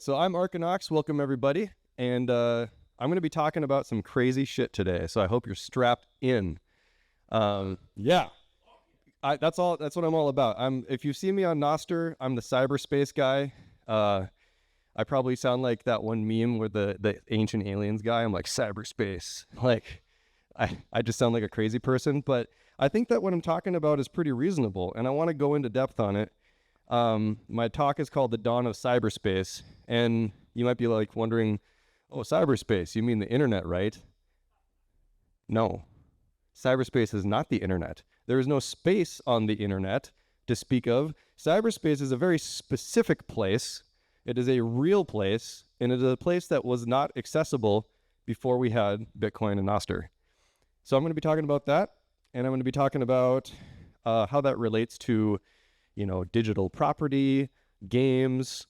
So I'm Arkinox. Welcome everybody, and I'm going to be talking about some crazy shit today. So I hope you're strapped in. Yeah, that's all. That's what I'm all about. If you see me on Nostr, I'm the cyberspace guy. I probably sound like that one meme where the ancient aliens guy. I'm like cyberspace. Like I just sound like a crazy person, but I think that what I'm talking about is pretty reasonable, and I want to go into depth on it. My talk is called the Dawn of Cyberspace, and you might be like wondering, oh, cyberspace, you mean the internet, right? No, cyberspace is not the internet. There is no space on the internet to speak of. Cyberspace is a very specific place. It is a real place, and it is a place that was not accessible before we had Bitcoin and Nostr. So I'm going to be talking about that, and I'm going to be talking about how that relates to digital property, games,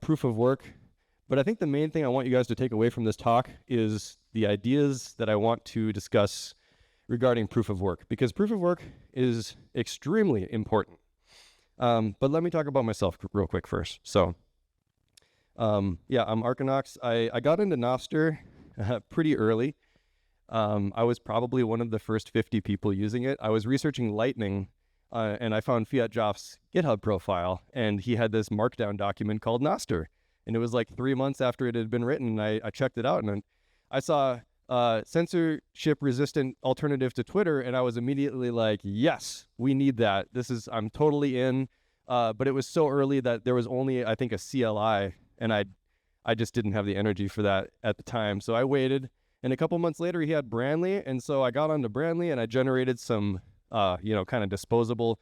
proof of work. But I think the main thing I want you guys to take away from this talk is the ideas that I want to discuss regarding proof of work, because proof of work is extremely important. But let me talk about myself real quick first. So, yeah, I'm Arkinox. I got into Nostr pretty early. I was probably one of the first 50 people using it. I was researching Lightning, and I found Fiat Joff's GitHub profile, and he had this markdown document called Nostr. And it was like 3 months after it had been written, and I checked it out, and I saw censorship-resistant alternative to Twitter, and I was immediately like, yes, we need that. I'm totally in. But it was so early that there was only, I think, a CLI, and I just didn't have the energy for that at the time. So I waited, and a couple months later, he had Brandly, and so I got onto Brandly, and I generated some kind of disposable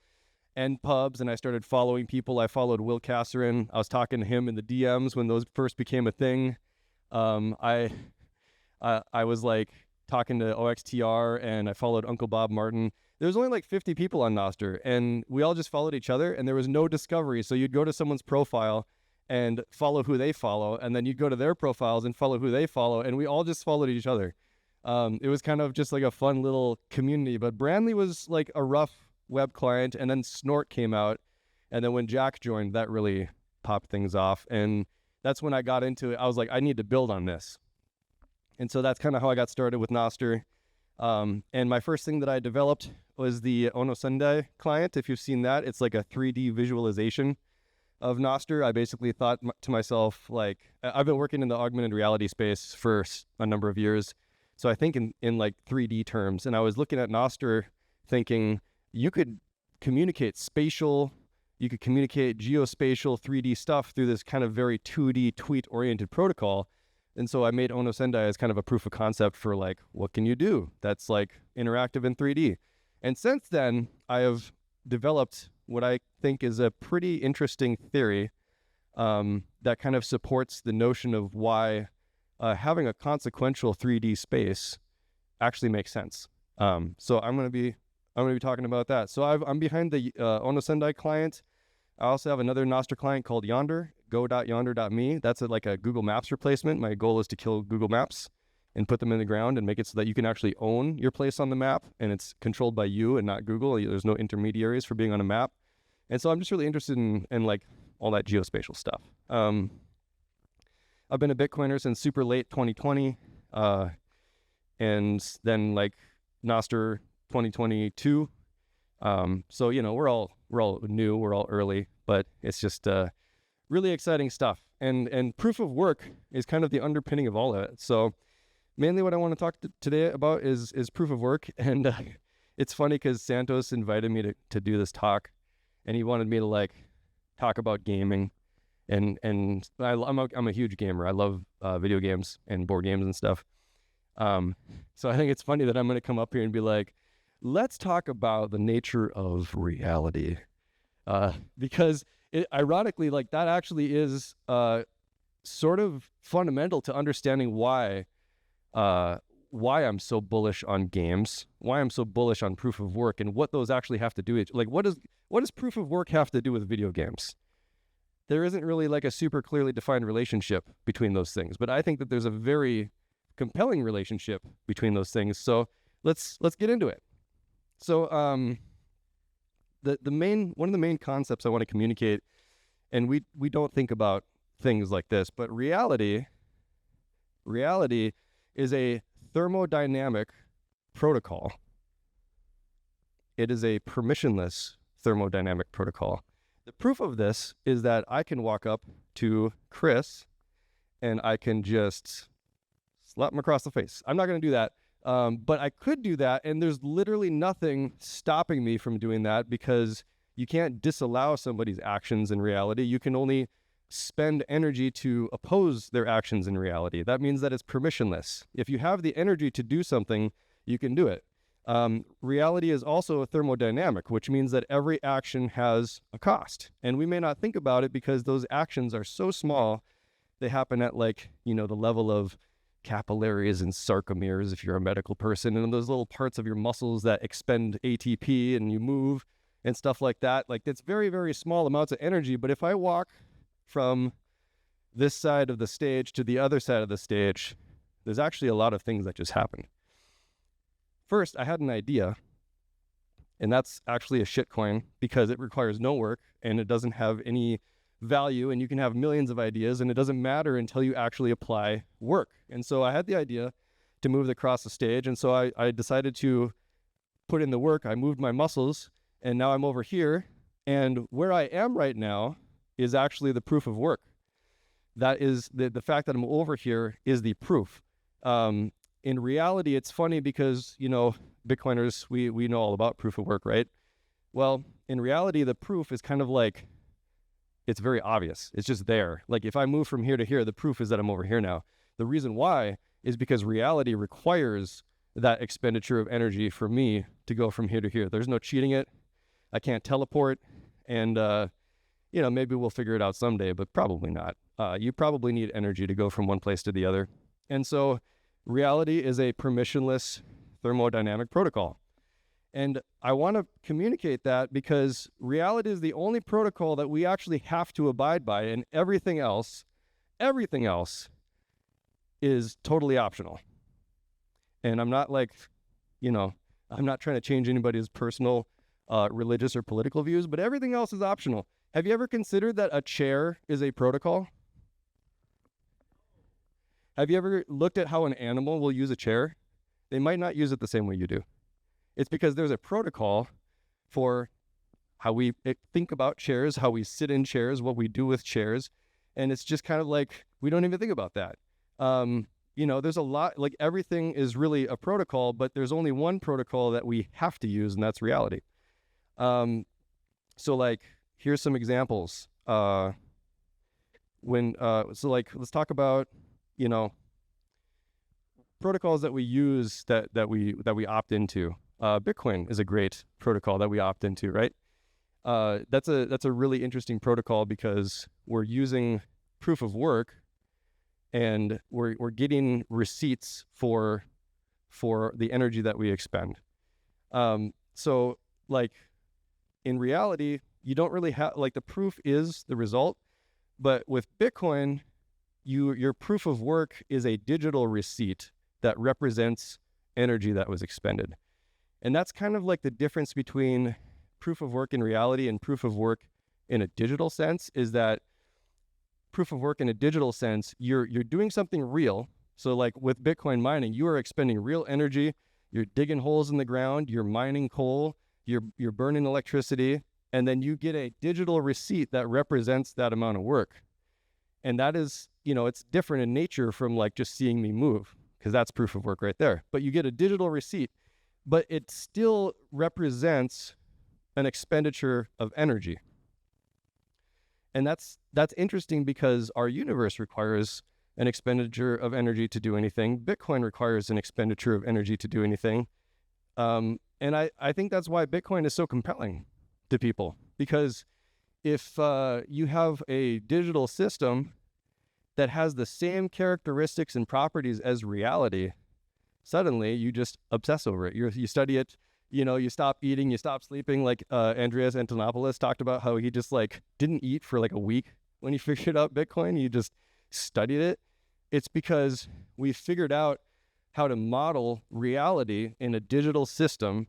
NPubs, and I started following people. I followed Will Kasserin. I was talking to him in the DMs when those first became a thing. I was like talking to OXTR, and I followed Uncle Bob Martin. There was only like 50 people on Nostr, and we all just followed each other, and there was no discovery. So you'd go to someone's profile and follow who they follow, and then you'd go to their profiles and follow who they follow, and we all just followed each other. It was kind of just like a fun little community, but Brandly was like a rough web client, and then Snort came out, and then when Jack joined, that really popped things off, and that's when I got into it. I was like, I need to build on this, and so that's kind of how I got started with Nostr. And my first thing that I developed was the Onosundai client. If you've seen that, it's like a 3D visualization of Nostr. I basically thought to myself, like, I've been working in the augmented reality space for a number of years, so I think in like 3D terms, and I was looking at Nostr thinking, you could communicate spatial, you could communicate geospatial 3D stuff through this kind of very 2D tweet-oriented protocol. And so I made Onosundai as kind of a proof of concept for like, what can you do that's like interactive in 3D? And since then, I have developed what I think is a pretty interesting theory that kind of supports the notion of why having a consequential 3D space actually makes sense. So I'm going to be talking about that. So I'm behind the Onosundai client. I also have another Nostr client called Yondar, go.yondar.me. That's like a Google Maps replacement. My goal is to kill Google Maps and put them in the ground and make it so that you can actually own your place on the map, and it's controlled by you and not Google. There's no intermediaries for being on a map. And so I'm just really interested in like all that geospatial stuff. I've been a Bitcoiner since super late 2020, and then like Nostr 2022. So we're all new, we're all early, but it's just really exciting stuff. And proof of work is kind of the underpinning of all of it. So mainly what I want to talk today about is proof of work. And it's funny because Santos invited me to do this talk, and he wanted me to like talk about gaming. And I'm a huge gamer. I love video games and board games and stuff. So I think it's funny that I'm going to come up here and be like, let's talk about the nature of reality, because ironically, like that actually is sort of fundamental to understanding why I'm so bullish on games, why I'm so bullish on proof of work, and what those actually have to do. Like, what does proof of work have to do with video games? There isn't really like a super clearly defined relationship between those things, but I think that there's a very compelling relationship between those things. So let's get into it. So one of the main concepts I want to communicate, and we don't think about things like this, but reality is a thermodynamic protocol. It is a permissionless thermodynamic protocol. The proof of this is that I can walk up to Chris and I can just slap him across the face. I'm not going to do that, but I could do that, and there's literally nothing stopping me from doing that, because you can't disallow somebody's actions in reality. You can only spend energy to oppose their actions in reality. That means that it's permissionless. If you have the energy to do something, you can do it. Reality is also a thermodynamic, which means that every action has a cost. And we may not think about it because those actions are so small. They happen at the level of capillaries and sarcomeres if you're a medical person, and those little parts of your muscles that expend ATP and you move and stuff like that. Like, it's very, very small amounts of energy. But if I walk from this side of the stage to the other side of the stage, there's actually a lot of things that just happen. First, I had an idea, and that's actually a shitcoin because it requires no work and it doesn't have any value, and you can have millions of ideas and it doesn't matter until you actually apply work. And so I had the idea to move across the stage, and so I decided to put in the work. I moved my muscles, and now I'm over here, and where I am right now is actually the proof of work. That is the fact that I'm over here is the proof. In reality, it's funny because, Bitcoiners, we know all about proof of work, right? Well, in reality, the proof is kind of like, it's very obvious. It's just there. Like, if I move from here to here, the proof is that I'm over here now. The reason why is because reality requires that expenditure of energy for me to go from here to here. There's no cheating it. I can't teleport. And, maybe we'll figure it out someday, but probably not. You probably need energy to go from one place to the other. And so reality is a permissionless thermodynamic protocol. And I want to communicate that because reality is the only protocol that we actually have to abide by, and everything else is totally optional. And I'm not I'm not trying to change anybody's personal religious or political views, but everything else is optional. Have you ever considered that a chair is a protocol? Have you ever looked at how an animal will use a chair? They might not use it the same way you do. It's because there's a protocol for how we think about chairs, how we sit in chairs, what we do with chairs. And it's just kind of like, we don't even think about that. There's a lot, like, everything is really a protocol, but there's only one protocol that we have to use, and that's reality. Here's some examples. Let's talk about, protocols that we use that we opt into. Bitcoin is a great protocol that we opt into, right? That's a really interesting protocol because we're using proof of work, and we're getting receipts for the energy that we expend. In reality, you don't really have, the proof is the result, but with Bitcoin, your proof of work is a digital receipt that represents energy that was expended. And that's kind of like the difference between proof of work in reality and proof of work in a digital sense, is that proof of work in a digital sense, you're doing something real. So like with Bitcoin mining, you are expending real energy. You're digging holes in the ground, you're mining coal, you're burning electricity, and then you get a digital receipt that represents that amount of work. And that is, it's different in nature from like just seeing me move, because that's proof of work right there. But you get a digital receipt, but it still represents an expenditure of energy. And that's interesting because our universe requires an expenditure of energy to do anything. Bitcoin requires an expenditure of energy to do anything. And I think that's why Bitcoin is so compelling to people, because if you have a digital system that has the same characteristics and properties as reality, suddenly you just obsess over it. You study it, you stop eating, you stop sleeping. Like Andreas Antonopoulos talked about how he just didn't eat for a week when he figured out Bitcoin. He just studied it. It's because we figured out how to model reality in a digital system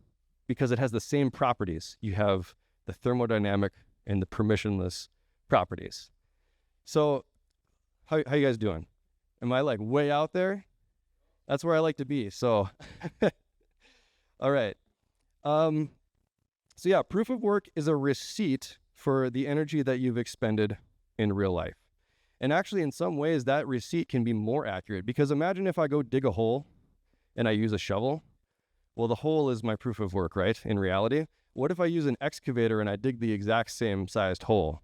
because it has the same properties. You have the thermodynamic and the permissionless properties. So how you guys doing? Am I like way out there? That's where I like to be. So, all right. So yeah, proof of work is a receipt for the energy that you've expended in real life. And actually, in some ways, that receipt can be more accurate, because imagine if I go dig a hole and I use a shovel. Well, the hole is my proof of work, right? In reality, what if I use an excavator and I dig the exact same sized hole?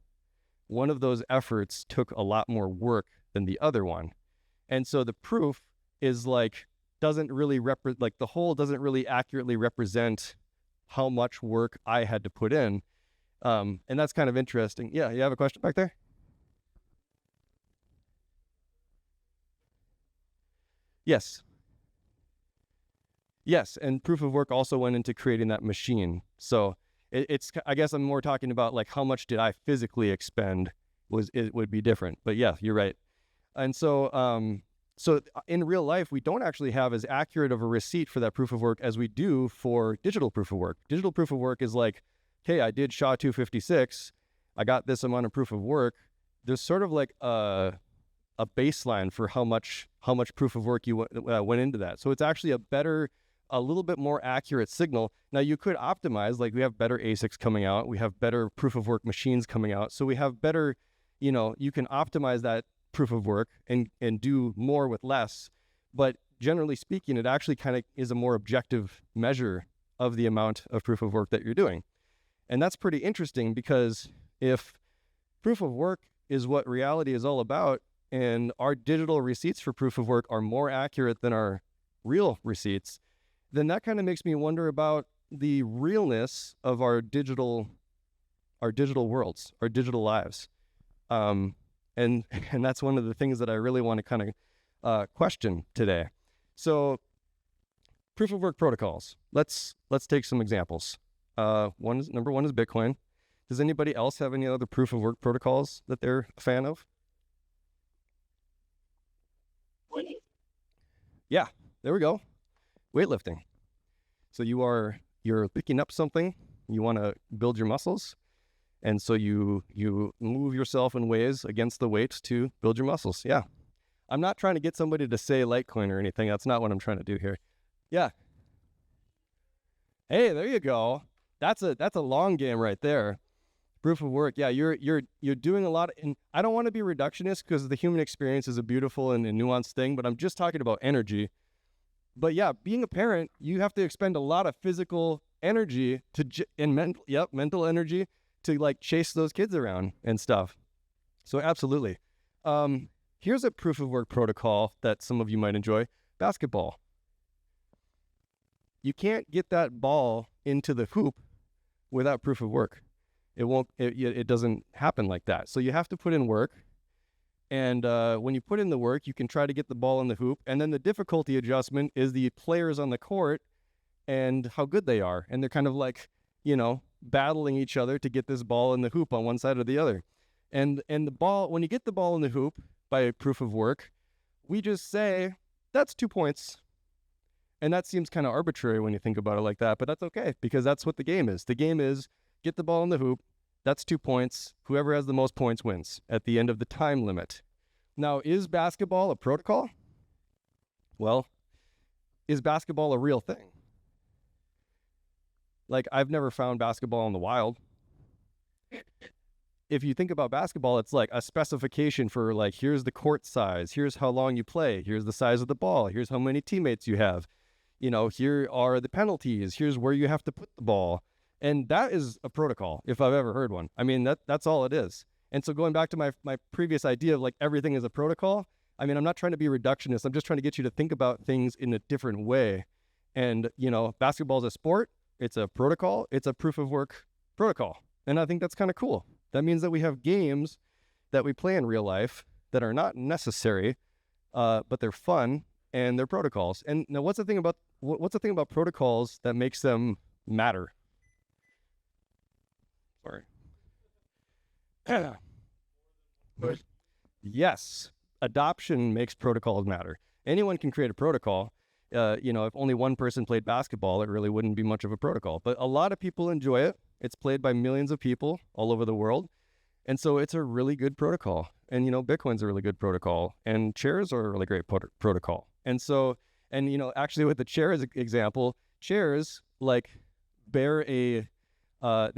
One of those efforts took a lot more work than the other one. And so the proof is like, doesn't really like the hole doesn't really accurately represent how much work I had to put in. And that's kind of interesting. Yeah, you have a question back there? Yes. Yes, and proof of work also went into creating that machine. So it's, I guess I'm more talking about like how much did I physically expend it would be different. But yeah, you're right. And so so in real life, we don't actually have as accurate of a receipt for that proof of work as we do for digital proof of work. Digital proof of work is like, hey, I did SHA-256, I got this amount of proof of work. There's sort of like a baseline for how much proof of work you went into that. So it's actually a little bit more accurate signal. Now you could optimize, like we have better ASICs coming out, we have better proof of work machines coming out. So we have better, you can optimize that proof of work and do more with less. But generally speaking, it actually kind of is a more objective measure of the amount of proof of work that you're doing. And that's pretty interesting, because if proof of work is what reality is all about, and our digital receipts for proof of work are more accurate than our real receipts, then that kind of makes me wonder about the realness of our digital worlds, our digital lives. And that's one of the things that I really want to kind of question today. So proof of work protocols. Let's take some examples. Number one is Bitcoin. Does anybody else have any other proof of work protocols that they're a fan of? Yeah, there we go. Weightlifting. So you're picking up something, you want to build your muscles, and so you move yourself in ways against the weight to build your muscles. Yeah. I'm not trying to get somebody to say Litecoin or anything. That's not what I'm trying to do here. Yeah. Hey, there you go. That's a long game right there. Proof of work. Yeah, you're doing a lot, and I don't want to be reductionist, because the human experience is a beautiful and nuanced thing, but I'm just talking about energy. But yeah, being a parent, you have to expend a lot of physical energy and mental energy to like chase those kids around and stuff. So absolutely. Here's a proof of work protocol that some of you might enjoy: basketball. You can't get that ball into the hoop without proof of work. It doesn't happen like that. So you have to put in work. And when you put in the work, you can try to get the ball in the hoop. And then the difficulty adjustment is the players on the court and how good they are. And they're kind of like, battling each other to get this ball in the hoop on one side or the other. And the ball, when you get the ball in the hoop by proof of work, we just say, that's 2 points. And that seems kind of arbitrary when you think about it like that, but that's okay, because that's what the game is. The game is get the ball in the hoop. That's 2 points. Whoever has the most points wins at the end of the time limit. Now, is basketball a protocol? Well, is basketball a real thing? Like, I've never found basketball in the wild. If you think about basketball, it's like a specification for like, here's the court size, here's how long you play, here's the size of the ball, here's how many teammates you have. Here are the penalties, here's where you have to put the ball. And that is a protocol, if I've ever heard one. I mean, that's all it is. And so going back to my previous idea of like everything is a protocol, I mean, I'm not trying to be reductionist. I'm just trying to get you to think about things in a different way. And, basketball is a sport. It's a protocol. It's a proof of work protocol. And I think that's kind of cool. That means that we have games that we play in real life that are not necessary, but they're fun and they're protocols. And now what's the thing about protocols that makes them matter? Sorry. Yes, adoption makes protocols matter. Anyone can create a protocol. If only one person played basketball, it really wouldn't be much of a protocol. But a lot of people enjoy it. It's played by millions of people all over the world. And so it's a really good protocol. And, Bitcoin's a really good protocol. And chairs are a really great protocol. And so, actually with the chairs example, chairs bear they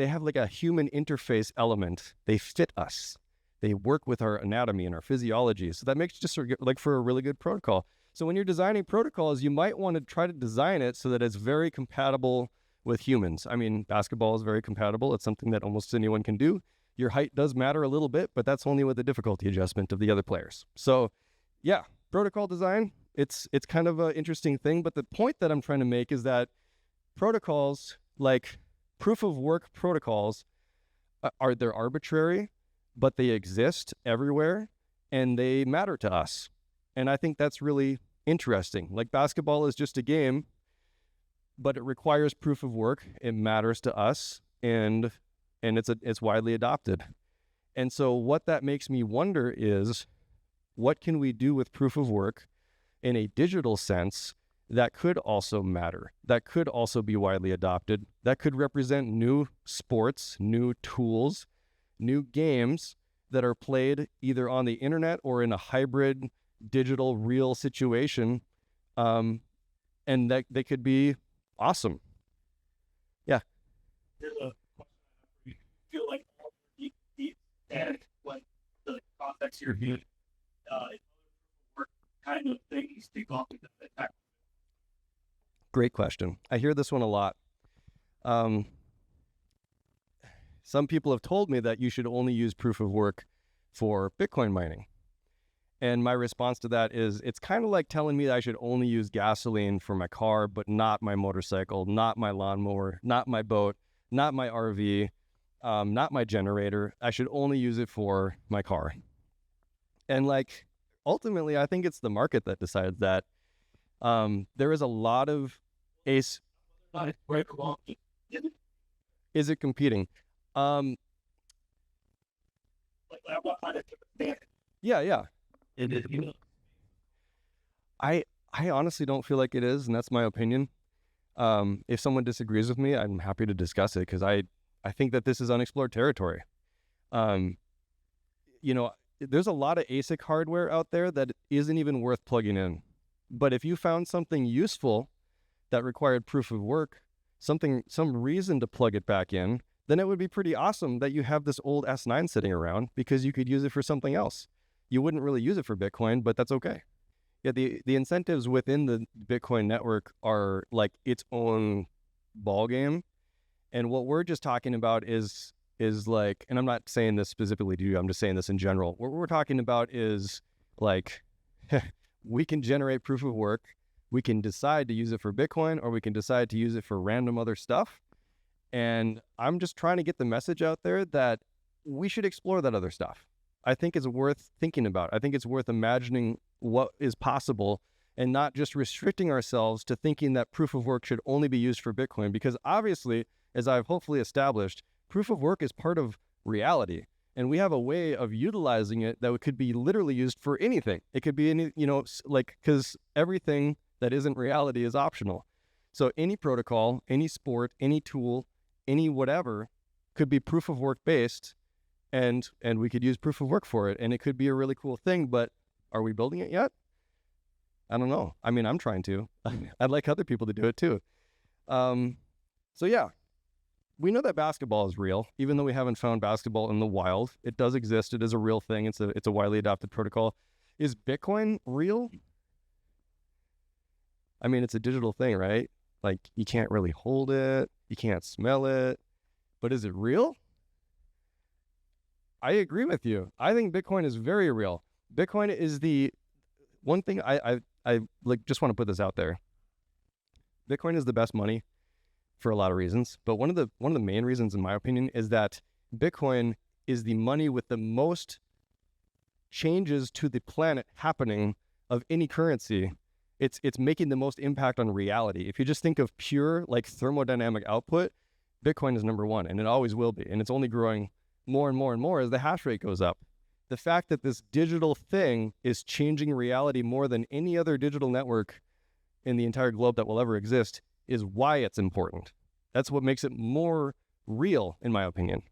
have like a human interface element. They fit us. They work with our anatomy and our physiology. So that makes just for a really good protocol. So when you're designing protocols, you might want to try to design it so that it's very compatible with humans. I mean, basketball is very compatible. It's something that almost anyone can do. Your height does matter a little bit, but that's only with the difficulty adjustment of the other players. So yeah, protocol design, it's kind of an interesting thing. But the point that I'm trying to make is that protocols, like proof of work protocols, they're arbitrary, but they exist everywhere and they matter to us. And I think that's really interesting. Like basketball is just a game, but it requires proof of work. It matters to us, and it's widely adopted. And so what that makes me wonder is, what can we do with proof of work in a digital sense that could also matter, that could also be widely adopted, that could represent new sports, new tools, new games that are played either on the internet or in a hybrid digital real situation, and that they could be awesome. Yeah. Here's a question. I feel like and what the context here, work kind of things to go into the Great question. I hear this one a lot. Some people have told me that you should only use proof of work for Bitcoin mining. And my response to that is, it's kind of like telling me that I should only use gasoline for my car, but not my motorcycle, not my lawnmower, not my boat, not my RV, not my generator. I should only use it for my car. And ultimately, I think it's the market that decides that. There is a lot of Is it competing? Yeah. It is. I honestly don't feel like it is, and that's my opinion. If someone disagrees with me, I'm happy to discuss it, because I think that this is unexplored territory. There's a lot of ASIC hardware out there that isn't even worth plugging in. But if you found something useful that required proof of work, some reason to plug it back in, then it would be pretty awesome that you have this old S9 sitting around, because you could use it for something else. You wouldn't really use it for Bitcoin, but that's okay. Yeah, the incentives within the Bitcoin network are like its own ball game. And what we're just talking about is like, and I'm not saying this specifically to you, I'm just saying this in general. What we're talking about is like, we can generate proof of work. We can decide to use it for Bitcoin, or we can decide to use it for random other stuff. And I'm just trying to get the message out there that we should explore that other stuff. I think it's worth thinking about. I think it's worth imagining what is possible, and not just restricting ourselves to thinking that proof of work should only be used for Bitcoin. Because obviously, as I've hopefully established, proof of work is part of reality. And we have a way of utilizing it that could be literally used for anything. It could be any, because everything that isn't reality is optional. So any protocol, any sport, any tool, any whatever could be proof of work based, and we could use proof of work for it. And it could be a really cool thing, but are we building it yet? I don't know. I mean, I'm trying to. I'd like other people to do it too. So yeah. We know that basketball is real, even though we haven't found basketball in the wild. It does exist. It is a real thing. It's a widely adopted protocol. Is Bitcoin real? I mean, it's a digital thing, right? Like, you can't really hold it. You can't smell it. But is it real? I agree with you. I think Bitcoin is very real. Bitcoin is the one thing I just want to put this out there. Bitcoin is the best money for a lot of reasons, but one of the main reasons, in my opinion, is that Bitcoin is the money with the most changes to the planet happening of any currency. It's making the most impact on reality. If you just think of pure thermodynamic output, Bitcoin is number one, and it always will be, and it's only growing more and more and more as the hash rate goes up. The fact that this digital thing is changing reality more than any other digital network in the entire globe that will ever exist is why it's important. That's what makes it more real, in my opinion.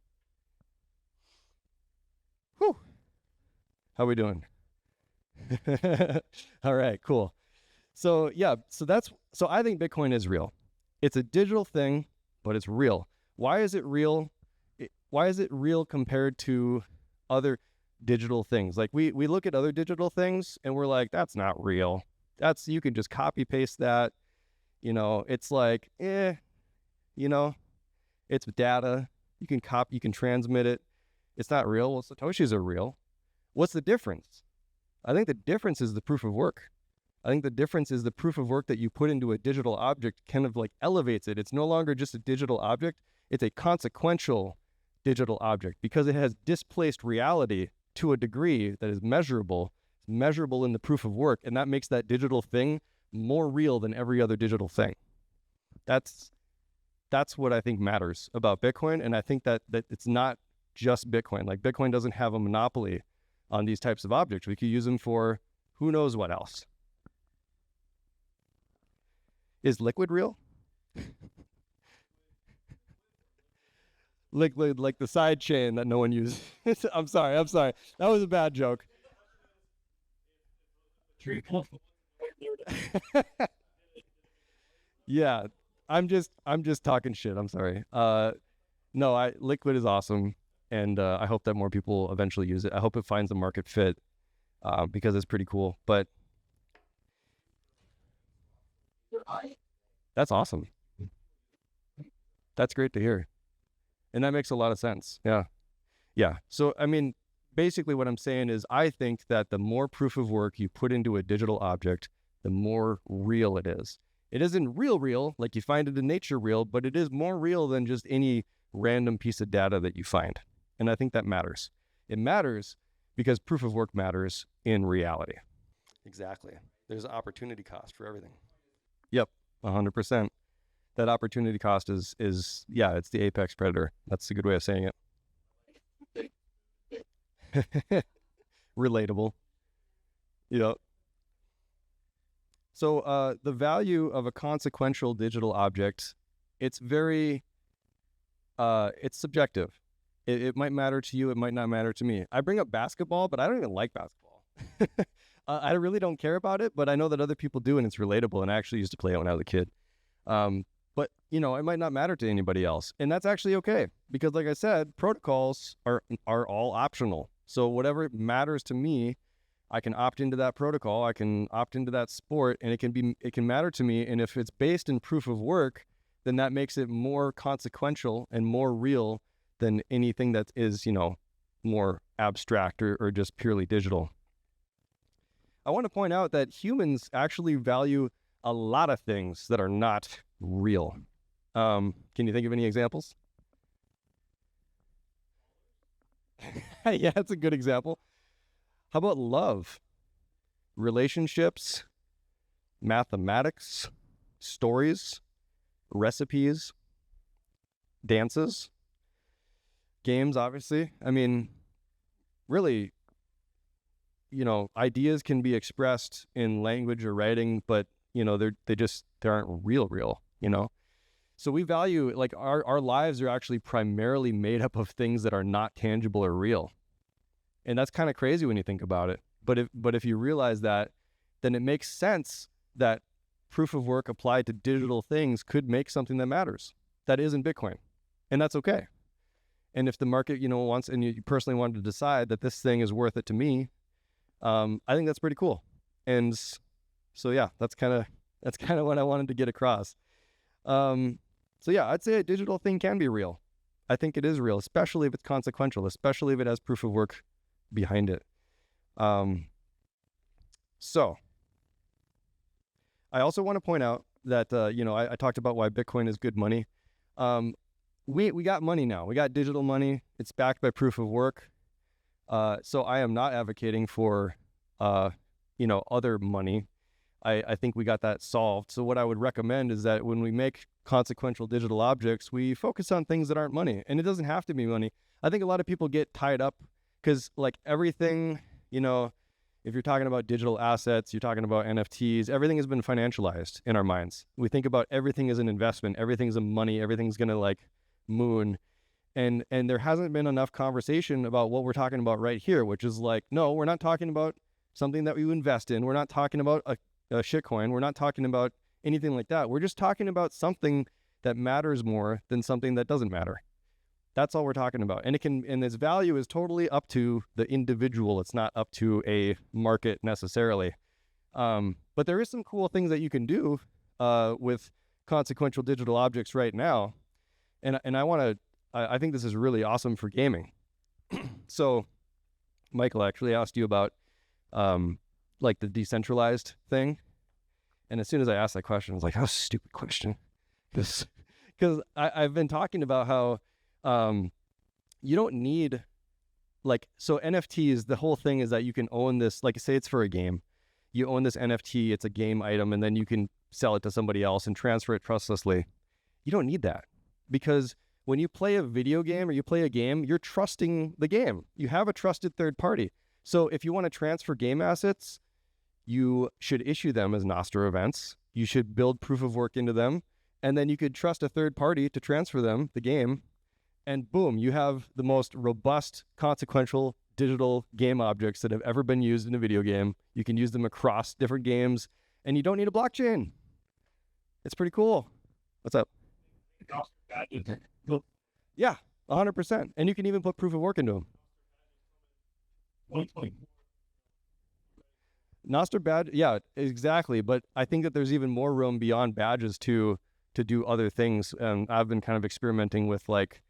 Whew. How we doing? All right, cool. So yeah, so I think Bitcoin is real. It's a digital thing, but it's real. Why is it real? Why is it real compared to other digital things? Like we look at other digital things and we're like, that's not real. You can just copy paste that. It's like, it's data. You can transmit it. It's not real. Well, Satoshis are real. What's the difference? I think the difference is the proof of work. I think the difference is the proof of work that you put into a digital object kind of like elevates it. It's no longer just a digital object. It's a consequential digital object because it has displaced reality to a degree that is measurable. It's measurable in the proof of work, and that makes that digital thing more real than every other digital thing. That's what I think matters about Bitcoin, and I think that it's not just Bitcoin. Like Bitcoin doesn't have a monopoly on these types of objects. We could use them for who knows what else. Is Liquid real? Liquid, like the side chain that no one uses. I'm sorry. That was a bad joke. Yeah, I'm just talking shit. I'm sorry. No, Liquid is awesome, and I hope that more people eventually use it. I hope it finds a market fit because it's pretty cool. But that's awesome. That's great to hear. And that makes a lot of sense. Yeah. Yeah. So, I mean, basically what I'm saying is I think that the more proof of work you put into a digital object, the more real it is. It isn't real, like you find it in nature real, but it is more real than just any random piece of data that you find. And I think that matters. It matters because proof of work matters in reality. Exactly. There's an opportunity cost for everything. Yep, 100%. That opportunity cost is it's the apex predator. That's a good way of saying it. Relatable. Yep. So the value of a consequential digital object, it's subjective. It might matter to you. It might not matter to me. I bring up basketball, but I don't even like basketball. I really don't care about it, but I know that other people do, and it's relatable. And I actually used to play it when I was a kid. But, it might not matter to anybody else. And that's actually okay. Because like I said, protocols are all optional. So whatever matters to me, I can opt into that protocol. I can opt into that sport, and it can matter to me. And if it's based in proof of work, then that makes it more consequential and more real than anything that is, more abstract or just purely digital. I want to point out that humans actually value a lot of things that are not real. Can you think of any examples? Yeah, that's a good example. How about love, relationships, mathematics, stories, recipes, dances, games, obviously. I mean, really, ideas can be expressed in language or writing, but they aren't real, So we value, like, our lives are actually primarily made up of things that are not tangible or real. And that's kind of crazy when you think about it. But if you realize that, then it makes sense that proof of work applied to digital things could make something that matters. That isn't Bitcoin. And that's okay. And if the market, wants, and you personally wanted to decide that this thing is worth it to me, I think that's pretty cool. And so yeah, that's kind of what I wanted to get across. So yeah, I'd say a digital thing can be real. I think it is real, especially if it's consequential, especially if it has proof of work behind it. So I also want to point out that, I talked about why Bitcoin is good money. We got money now. We got digital money. It's backed by proof of work. So I am not advocating for, other money. I think we got that solved. So what I would recommend is that when we make consequential digital objects, we focus on things that aren't money. And it doesn't have to be money. I think a lot of people get tied up because, like, everything, if you're talking about digital assets, you're talking about NFTs, everything has been financialized in our minds. We think about everything as an investment. Everything's a money. Everything's going to, like, moon. And there hasn't been enough conversation about what we're talking about right here, which is like, no, we're not talking about something that we invest in. We're not talking about a shitcoin. We're not talking about anything like that. We're just talking about something that matters more than something that doesn't matter. That's all we're talking about. And its value is totally up to the individual. It's not up to a market necessarily. But there is some cool things that you can do with consequential digital objects right now. And I think this is really awesome for gaming. So Michael actually asked you about like the decentralized thing. And as soon as I asked that question, I was like, oh, stupid question. Because I've been talking about how you don't need, like, so NFTs, the whole thing is that you can own this, like say it's for a game. You own this NFT, it's a game item, and then you can sell it to somebody else and transfer it trustlessly. You don't need that, because when you play a video game or you play a game, you're trusting the game. You have a trusted third party. So if you want to transfer game assets, you should issue them as Nostr events. You should build proof of work into them, and then you could trust a third party to transfer them, the game, and boom, you have the most robust, consequential digital game objects that have ever been used in a video game. You can use them across different games, and you don't need a blockchain. It's pretty cool. What's up? Yeah, 100%. And you can even put proof of work into them. Nostr badge, yeah, exactly. But I think that there's even more room beyond badges to do other things. And I've been kind of experimenting with like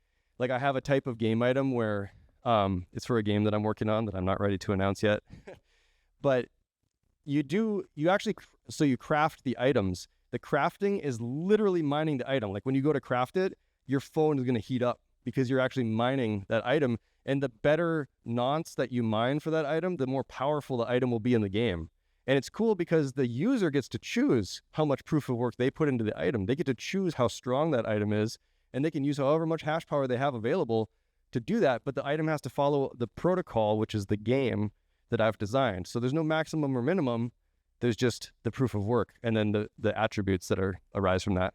I have a type of game item where it's for a game that I'm working on that I'm not ready to announce yet. But you craft the items. The crafting is literally mining the item. Like when you go to craft it, your phone is going to heat up because you're actually mining that item. And the better nonce that you mine for that item, the more powerful the item will be in the game. And it's cool because the user gets to choose how much proof of work they put into the item. They get to choose how strong that item is, and they can use however much hash power they have available to do that. But the item has to follow the protocol, which is the game that I've designed. So there's no maximum or minimum. There's just the proof of work and then the attributes that arise from that.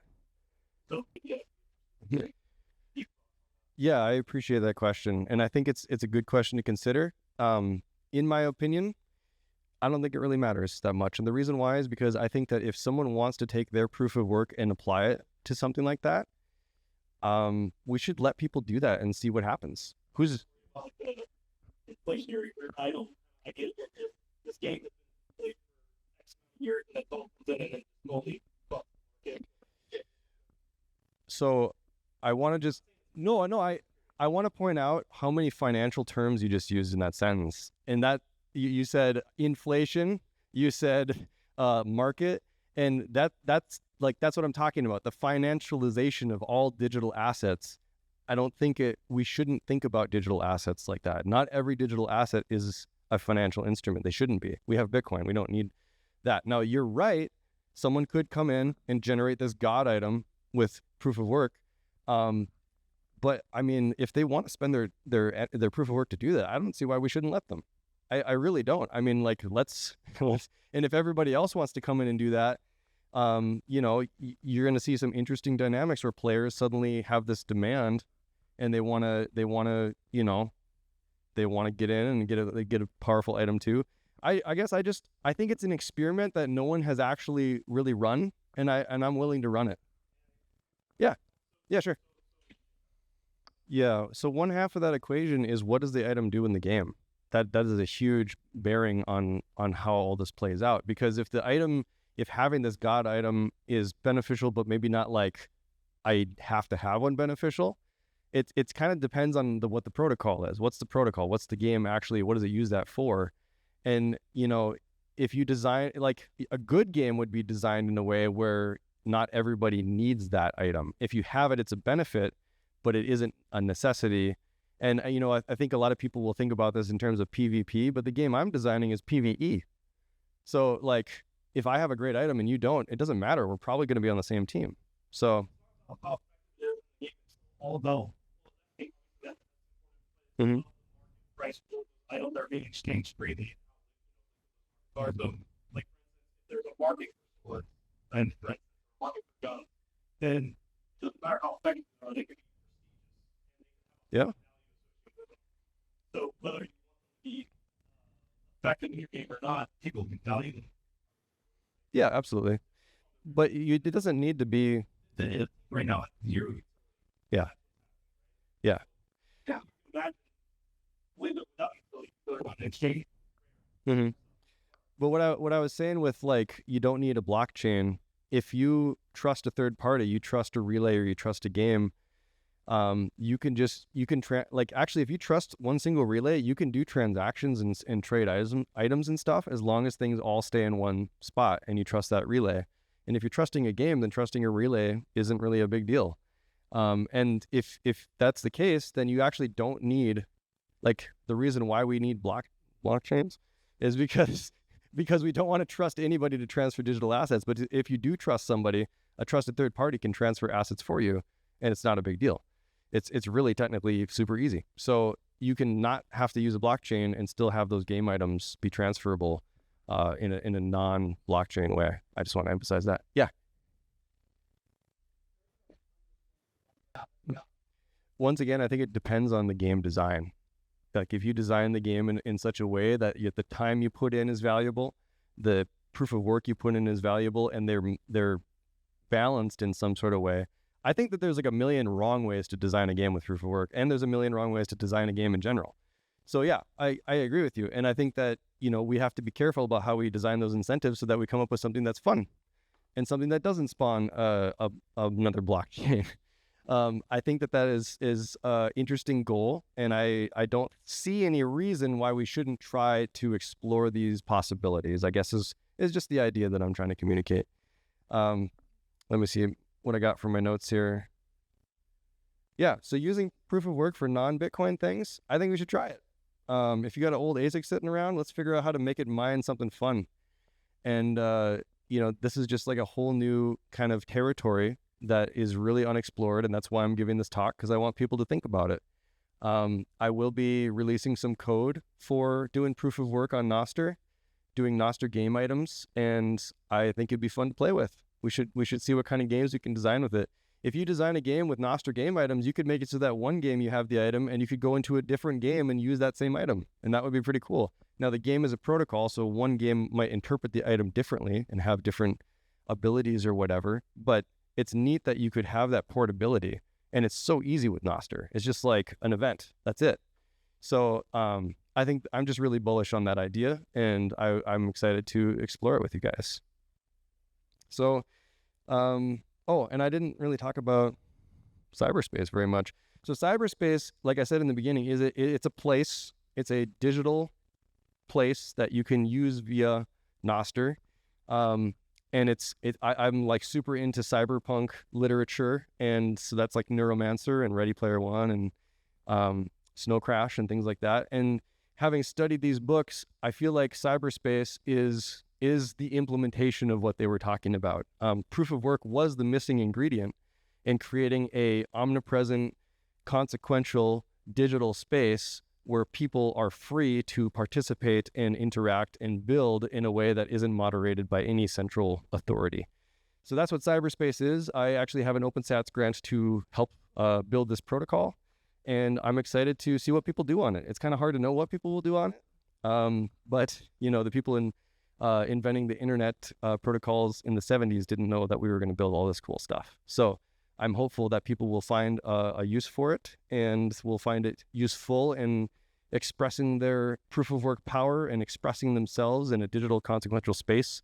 Yeah, I appreciate that question. And I think it's a good question to consider. In my opinion, I don't think it really matters that much. And the reason why is because I think that if someone wants to take their proof of work and apply it to something like that, we should let people do that and see what happens. Inflationary item. I get this game year and So I want to just I want to point out how many financial terms you just used in that sentence. And that you said inflation, you said market, and that's what I'm talking about. The financialization of all digital assets. I don't think we shouldn't think about digital assets like that. Not every digital asset is a financial instrument. They shouldn't be. We have Bitcoin. We don't need that. Now, you're right. Someone could come in and generate this God item with proof of work. But I mean, if they want to spend their proof of work to do that, I don't see why we shouldn't let them. I really don't. I mean, like, let's and if everybody else wants to come in and do that, you're going to see some interesting dynamics where players suddenly have this demand and they want to get in and get a powerful item too. I guess I think it's an experiment that no one has actually really run, and I'm willing to run it. Yeah, sure. Yeah, so one half of that equation is, what does the item do in the game? That is a huge bearing on how all this plays out. Because if having this God item is beneficial, but maybe not like I have to have one beneficial, it's kind of depends on what the protocol is. What's the protocol? What's the game actually? What does it use that for? And if you design, like, a good game would be designed in a way where not everybody needs that item. If you have it, it's a benefit, but it isn't a necessity. And I think a lot of people will think about this in terms of PvP, but the game I'm designing is PvE. So like, if I have a great item and you don't, it doesn't matter. We're probably going to be on the same team. So although price items are being exchanged freely. Like, there's a market for it, and market for guns, then it doesn't matter how effective they are, they can be Yeah. So whether you be effective in your game or not, people can value them. Yeah, absolutely. But it doesn't need to be. Right now, you're. Yeah. Yeah. Yeah. That with without really good on exchange. Mm-hmm. But what I was saying with, like, you don't need a blockchain. If you trust a third party, you trust a relay, or you trust a game, you can actually, if you trust one single relay, you can do transactions and trade items and stuff, as long as things all stay in one spot and you trust that relay. And if you're trusting a game, then trusting a relay isn't really a big deal. And if that's the case, then you actually don't need, like, the reason why we need blockchains is because we don't want to trust anybody to transfer digital assets. But if you do trust somebody, a trusted third party can transfer assets for you, and it's not a big deal. It's really technically super easy. So you can not have to use a blockchain and still have those game items be transferable in a non-blockchain way. I just want to emphasize that. Yeah. Once again, I think it depends on the game design. Like, if you design the game in such a way that the time you put in is valuable, the proof of work you put in is valuable, and they're balanced in some sort of way. I think that there's like a million wrong ways to design a game with proof of work, and there's a million wrong ways to design a game in general. So yeah, I agree with you. And I think that, we have to be careful about how we design those incentives so that we come up with something that's fun and something that doesn't spawn another blockchain. I think that is an interesting goal, and I don't see any reason why we shouldn't try to explore these possibilities, I guess is just the idea that I'm trying to communicate. Let me see what I got from my notes here. Yeah, so using proof of work for non-Bitcoin things, I think we should try it. If you got an old ASIC sitting around, let's figure out how to make it mine something fun. And, this is just like a whole new kind of territory that is really unexplored, and that's why I'm giving this talk, because I want people to think about it. I will be releasing some code for doing proof of work on Nostr, doing Nostr game items, and I think it'd be fun to play with. We should see what kind of games we can design with it. If you design a game with Nostr game items, you could make it so that one game you have the item, and you could go into a different game and use that same item, and that would be pretty cool. Now, the game is a protocol, so one game might interpret the item differently and have different abilities or whatever, but it's neat that you could have that portability, and it's so easy with Nostr. It's just like an event. That's it. So I think I'm just really bullish on that idea, and I'm excited to explore it with you guys. So, and I didn't really talk about cyberspace very much. So cyberspace, like I said in the beginning, it's a place. It's a digital place that you can use via Nostr. And I'm like super into cyberpunk literature, and so that's like Neuromancer and Ready Player One and Snow Crash and things like that. And having studied these books, I feel like cyberspace is the implementation of what they were talking about. Proof of work was the missing ingredient in creating a omnipresent, consequential digital space where people are free to participate and interact and build in a way that isn't moderated by any central authority. So that's what cyberspace is. I actually have an OpenSats grant to help build this protocol, and I'm excited to see what people do on it. It's kind of hard to know what people will do on it, but the people inventing the internet protocols in the 70s didn't know that we were going to build all this cool stuff. So I'm hopeful that people will find a use for it, and will find it useful in expressing their proof of work power and expressing themselves in a digital consequential space.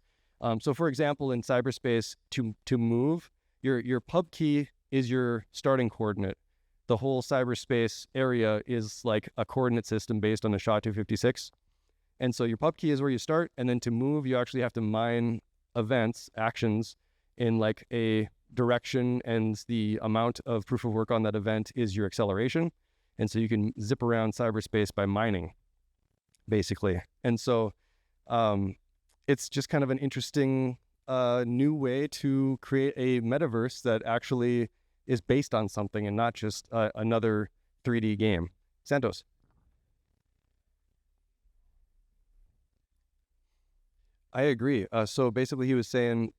So for example, in cyberspace, to move, your pub key is your starting coordinate. The whole cyberspace area is like a coordinate system based on a SHA-256. And so your pub key is where you start, and then to move, you actually have to mine events, actions, in like a direction, and the amount of proof of work on that event is your acceleration. And so you can zip around cyberspace by mining, basically. And so it's just kind of an interesting new way to create a metaverse that actually is based on something and not just another 3D game. Santos. I agree. So basically he was saying,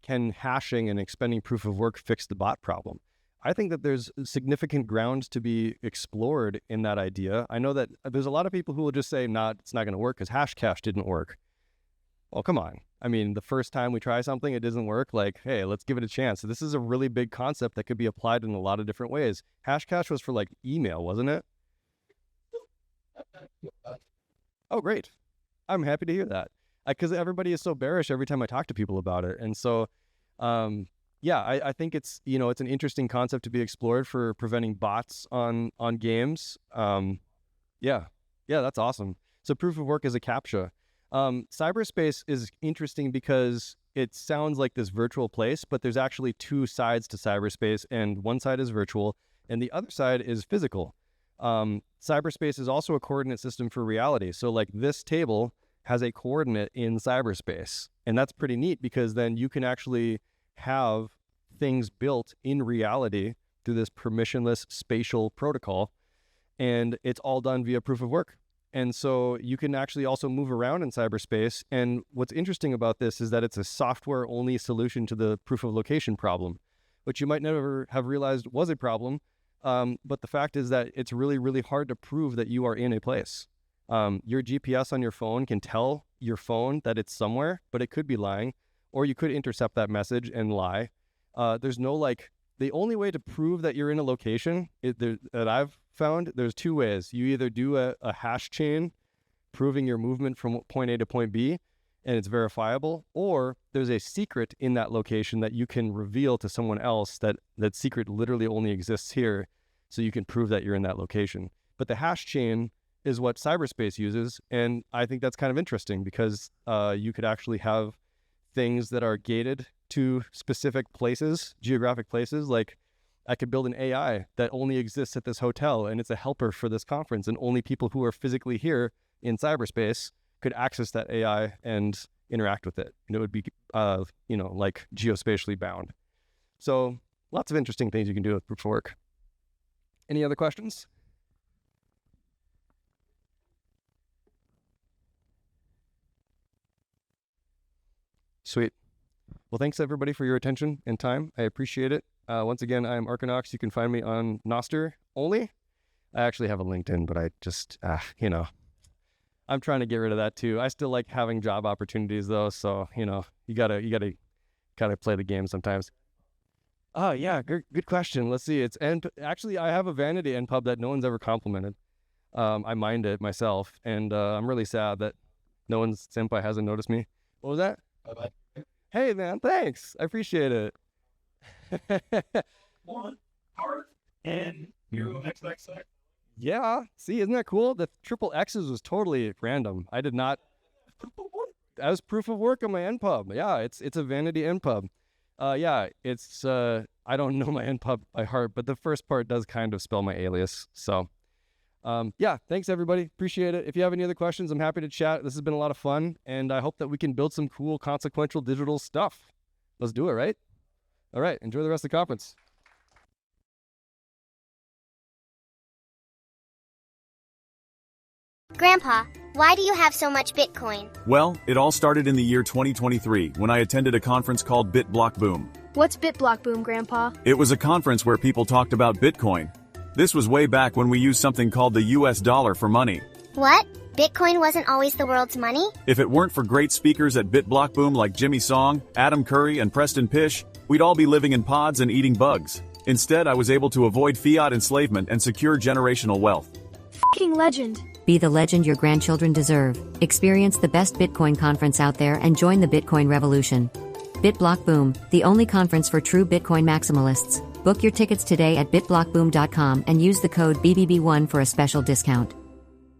can hashing and expending proof of work fix the bot problem? I think that there's significant ground to be explored in that idea. I know that there's a lot of people who will just say, nah, it's not going to work because Hashcash didn't work. Well, come on. I mean, the first time we try something, it doesn't work. Like, hey, let's give it a chance. So this is a really big concept that could be applied in a lot of different ways. Hashcash was for like email, wasn't it? Oh, great. I'm happy to hear that. Because everybody is so bearish every time I talk to people about it. And so, yeah, I think it's, it's an interesting concept to be explored for preventing bots on games. Yeah, that's awesome. So proof of work is a CAPTCHA. Cyberspace is interesting because it sounds like this virtual place, but there's actually two sides to cyberspace, and one side is virtual and the other side is physical. Cyberspace is also a coordinate system for reality. So like this table has a coordinate in cyberspace, and that's pretty neat because then you can actually have things built in reality through this permissionless spatial protocol, and it's all done via proof of work. And so you can actually also move around in cyberspace. And what's interesting about this is that it's a software-only solution to the proof of location problem, which you might never have realized was a problem. But the fact is that it's really, really hard to prove that you are in a place. Your GPS on your phone can tell your phone that it's somewhere, but it could be lying, or you could intercept that message and lie. There's no the only way to prove that you're in a location that I've found, there's two ways. You either do a hash chain proving your movement from point A to point B, and it's verifiable, or there's a secret in that location that you can reveal to someone else that secret literally only exists here, so you can prove that you're in that location. But the hash chain is what cyberspace uses, and I think that's kind of interesting because you could actually have things that are gated to specific places, geographic places. Like I could build an AI that only exists at this hotel and it's a helper for this conference, and only people who are physically here in cyberspace could access that AI and interact with it. And it would be, like geospatially bound. So lots of interesting things you can do with proof of work. Any other questions? Sweet. Well, thanks everybody for your attention and time. I appreciate it. Once again, I'm Arkinox. You can find me on Nostr only. I actually have a LinkedIn, but I just, I'm trying to get rid of that too. I still like having job opportunities though. So, you gotta play the game sometimes. Oh yeah, good question. Let's see. Actually, I have a vanity NPub that no one's ever complimented. I mined it myself, and I'm really sad that no one's senpai hasn't noticed me. What was that? Bye-bye. Hey man, thanks. I appreciate it. One part and you XXX. Yeah. See, isn't that cool? The triple X's was totally random. I did not. That was proof of work on my NPub. Yeah, it's a vanity NPub. Yeah, it's I don't know my NPub by heart, but the first part does kind of spell my alias. So yeah, thanks everybody. Appreciate it. If you have any other questions, I'm happy to chat. This has been a lot of fun, and I hope that we can build some cool, consequential digital stuff. Let's do it, right? All right, enjoy the rest of the conference. Grandpa, why do you have so much Bitcoin? Well, it all started in the year 2023 when I attended a conference called Bitblockboom. What's Bitblockboom, Grandpa? It was a conference where people talked about Bitcoin. This was way back when we used something called the US dollar for money. What? Bitcoin wasn't always the world's money? If it weren't for great speakers at Bitblockboom like Jimmy Song, Adam Curry, and Preston Pish, we'd all be living in pods and eating bugs. Instead, I was able to avoid fiat enslavement and secure generational wealth. F***ing legend. Be the legend your grandchildren deserve. Experience the best Bitcoin conference out there and join the Bitcoin revolution. Bitblockboom, the only conference for true Bitcoin maximalists. Book your tickets today at bitblockboom.com and use the code BBB1 for a special discount.